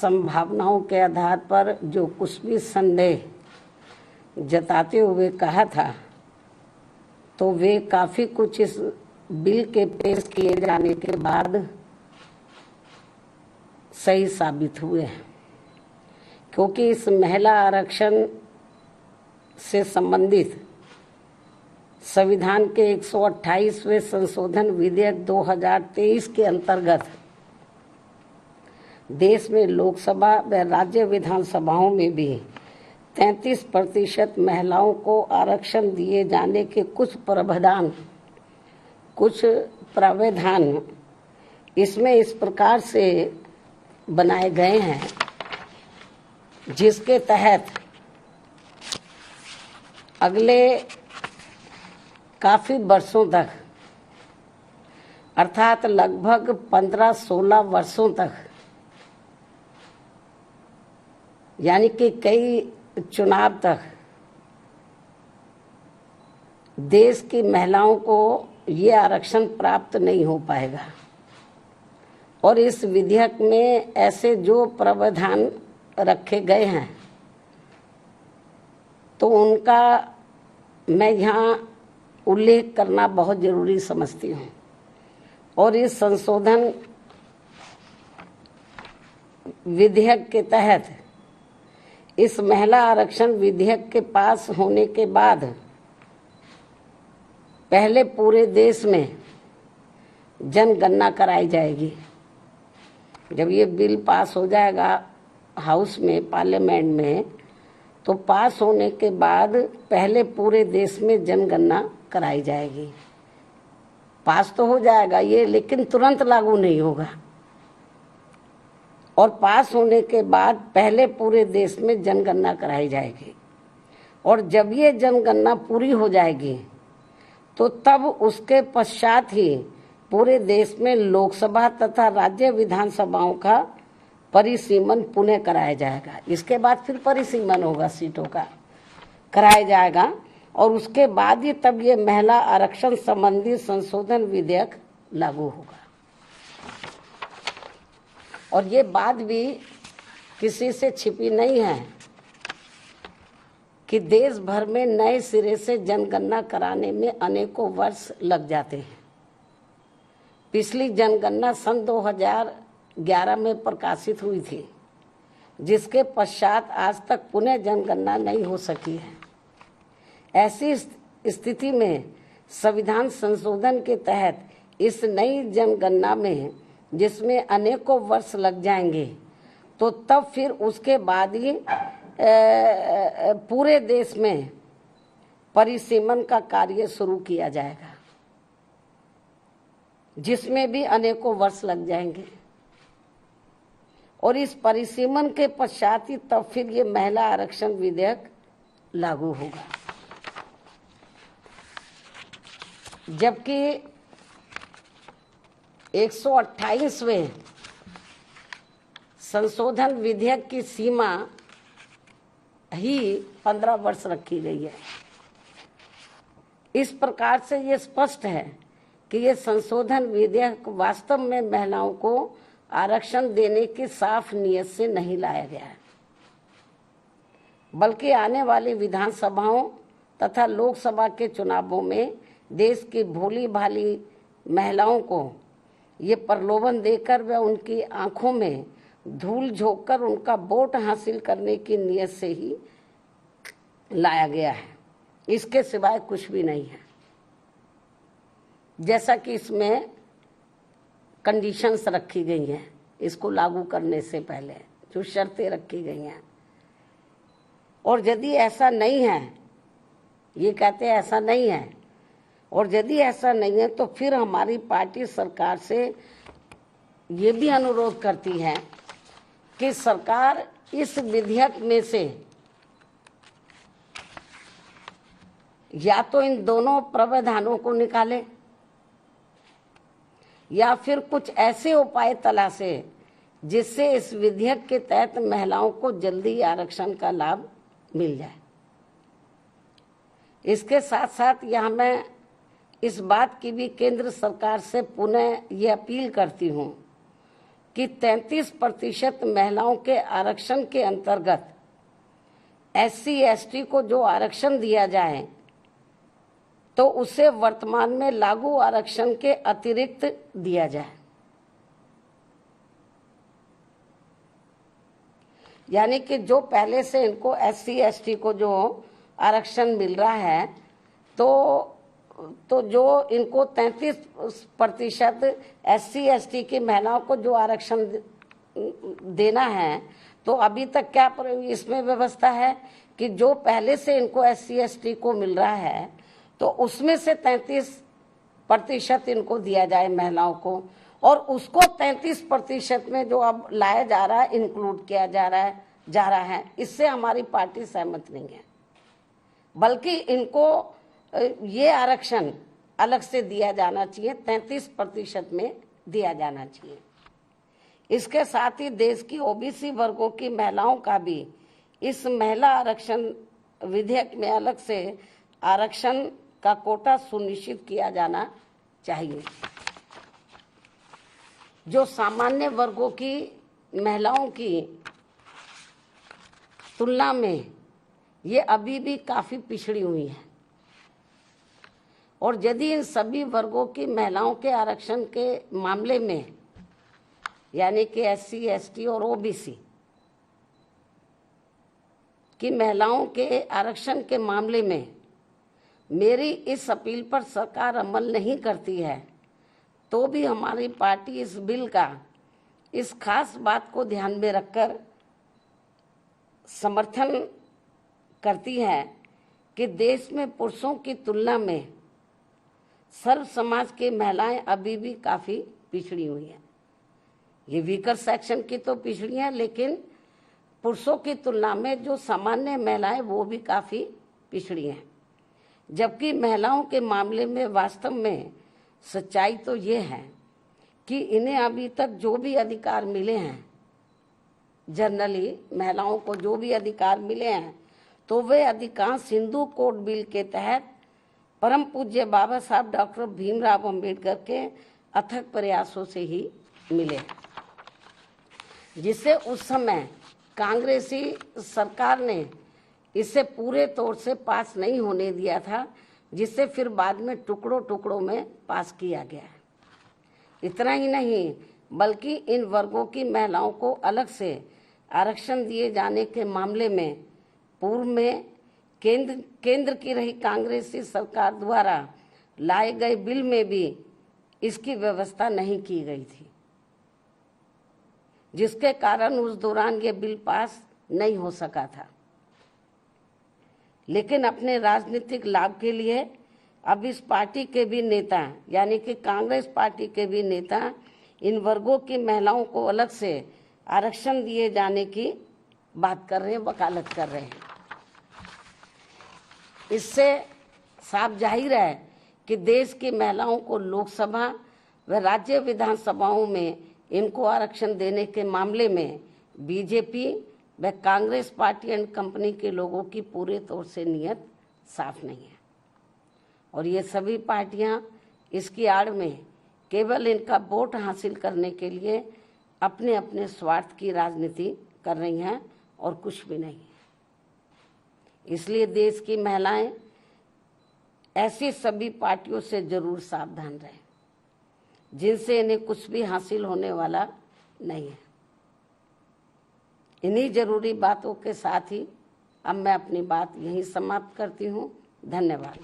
संभावनाओं के आधार पर जो कुछ भी संदेह जताते हुए कहा था, तो वे काफ़ी कुछ इस बिल के पेश किए जाने के बाद सही साबित हुए हैं, क्योंकि इस महिला आरक्षण से संबंधित संविधान के 128वें संशोधन विधेयक 2023 के अंतर्गत देश में लोकसभा व राज्य विधानसभाओं में भी 33% महिलाओं को आरक्षण दिए जाने के कुछ प्रावधान इसमें इस प्रकार से बनाए गए हैं, जिसके तहत अगले काफी वर्षों तक, अर्थात लगभग 15-16 वर्षों तक, यानी कि कई चुनाव तक देश की महिलाओं को ये आरक्षण प्राप्त नहीं हो पाएगा। और इस विधेयक में ऐसे जो प्रावधान रखे गए हैं, तो उनका मैं यहाँ उल्लेख करना बहुत जरूरी समझती हूँ। और इस संशोधन विधेयक के तहत इस महिला आरक्षण विधेयक के पास होने के बाद पहले पूरे देश में जनगणना कराई जाएगी। जब ये बिल पास हो जाएगा हाउस में, पार्लियामेंट में, तो पास होने के बाद पहले पूरे देश में जनगणना कराई जाएगी। पास तो हो जाएगा ये, लेकिन तुरंत लागू नहीं होगा। और पास होने के बाद पहले पूरे देश में जनगणना कराई जाएगी। और जब ये जनगणना पूरी हो जाएगी, तो तब उसके पश्चात ही पूरे देश में लोकसभा तथा राज्य विधानसभाओं का परिसीमन पुनः कराया जाएगा। इसके बाद फिर परिसीमन होगा, सीटों का कराया जाएगा। और उसके बाद ही तब ये महिला आरक्षण संबंधी संशोधन विधेयक लागू होगा। और ये बात भी किसी से छिपी नहीं है कि देश भर में नए सिरे से जनगणना कराने में अनेकों वर्ष लग जाते हैं। पिछली जनगणना सन 2011 में प्रकाशित हुई थी, जिसके पश्चात आज तक पुनः जनगणना नहीं हो सकी है। ऐसी स्थिति में संविधान संशोधन के तहत इस नई जनगणना में, जिसमें अनेकों वर्ष लग जाएंगे, तो तब फिर उसके बाद ही पूरे देश में परिसीमन का कार्य शुरू किया जाएगा, जिसमें भी अनेकों वर्ष लग जाएंगे। और इस परिसीमन के पश्चात ही तब फिर ये महिला आरक्षण विधेयक लागू होगा। जबकि 128वें संशोधन विधेयक की सीमा ही 15 वर्ष रखी गई है। इस प्रकार से ये स्पष्ट है कि ये संशोधन विधेयक वास्तव में महिलाओं को आरक्षण देने की साफ नीयत से नहीं लाया गया है, बल्कि आने वाली विधानसभाओं तथा लोकसभा के चुनावों में देश की भोली भाली महिलाओं को ये प्रलोभन देकर व उनकी आंखों में धूल झोंककर उनका वोट हासिल करने की नीयत से ही लाया गया है। इसके सिवाय कुछ भी नहीं है। जैसा कि इसमें कंडीशंस रखी गई हैं, इसको लागू करने से पहले जो शर्तें रखी गई हैं। और यदि ऐसा नहीं है, ये कहते हैं ऐसा नहीं है, और यदि ऐसा नहीं है, तो फिर हमारी पार्टी सरकार से ये भी अनुरोध करती है कि सरकार इस विधेयक में से या तो इन दोनों प्रावधानों को निकाले, या फिर कुछ ऐसे उपाय तलाशे जिससे इस विधेयक के तहत महिलाओं को जल्दी आरक्षण का लाभ मिल जाए। इसके साथ साथ यहाँ मैं इस बात की भी केंद्र सरकार से पुनः ये अपील करती हूँ कि 33% महिलाओं के आरक्षण के अंतर्गत SC/ST को जो आरक्षण दिया जाए तो उसे वर्तमान में लागू आरक्षण के अतिरिक्त दिया जाए। यानी कि जो पहले से इनको SC/ST को जो आरक्षण मिल रहा है तो जो इनको 33% SC/ST की महिलाओं को जो आरक्षण देना है, तो अभी तक क्या इसमें व्यवस्था है कि जो पहले से इनको SC/ST को मिल रहा है तो उसमें से 33% इनको दिया जाए महिलाओं को, और उसको 33% में जो अब लाया जा रहा है, इंक्लूड किया जा रहा है। इससे हमारी पार्टी सहमत नहीं है, बल्कि इनको ये आरक्षण अलग से दिया जाना चाहिए, 33% में दिया जाना चाहिए। इसके साथ ही देश की OBC वर्गों की महिलाओं का भी इस महिला आरक्षण विधेयक में अलग से आरक्षण का कोटा सुनिश्चित किया जाना चाहिए। जो सामान्य वर्गों की महिलाओं की तुलना में ये अभी भी काफी पिछड़ी हुई है, और यदि इन सभी वर्गों की महिलाओं के आरक्षण के मामले में, यानी कि SC/ST और OBC की महिलाओं के आरक्षण के मामले में मेरी इस अपील पर सरकार अमल नहीं करती है, तो भी हमारी पार्टी इस बिल का इस खास बात को ध्यान में रखकर समर्थन करती है कि देश में पुरुषों की तुलना में सर्व समाज की महिलाएं अभी भी काफी पिछड़ी हुई हैं। ये वीकर सेक्शन की तो पिछड़ी हैं, लेकिन पुरुषों की तुलना में जो सामान्य महिलाएं वो भी काफी पिछड़ी हैं। जबकि महिलाओं के मामले में वास्तव में सच्चाई तो ये है कि इन्हें अभी तक जो भी अधिकार मिले हैं, जनरली महिलाओं को जो भी अधिकार मिले हैं, तो वे अधिकांश हिंदू कोड बिल के तहत परम पूज्य बाबा साहब डॉक्टर भीमराव अंबेडकर के अथक प्रयासों से ही मिले, जिससे उस समय कांग्रेसी सरकार ने इसे पूरे तौर से पास नहीं होने दिया था, जिससे फिर बाद में टुकड़ों टुकड़ों में पास किया गया। इतना ही नहीं, बल्कि इन वर्गों की महिलाओं को अलग से आरक्षण दिए जाने के मामले में पूर्व में केंद्र की रही कांग्रेसी सरकार द्वारा लाए गए बिल में भी इसकी व्यवस्था नहीं की गई थी, जिसके कारण उस दौरान ये बिल पास नहीं हो सका था। लेकिन अपने राजनीतिक लाभ के लिए अब इस पार्टी के भी नेता, यानी कि कांग्रेस पार्टी के भी नेता, इन वर्गों की महिलाओं को अलग से आरक्षण दिए जाने की बात कर रहे हैं, वकालत कर रहे हैं। इससे साफ जाहिर है कि देश की महिलाओं को लोकसभा व राज्य विधानसभाओं में इनको आरक्षण देने के मामले में बीजेपी व कांग्रेस पार्टी एंड कंपनी के लोगों की पूरे तौर से नीयत साफ नहीं है, और ये सभी पार्टियां इसकी आड़ में केवल इनका वोट हासिल करने के लिए अपने अपने स्वार्थ की राजनीति कर रही हैं और कुछ भी नहीं। इसलिए देश की महिलाएं ऐसी सभी पार्टियों से जरूर सावधान रहें जिनसे इन्हें कुछ भी हासिल होने वाला नहीं है। इन्हीं जरूरी बातों के साथ ही अब मैं अपनी बात यहीं समाप्त करती हूँ। धन्यवाद।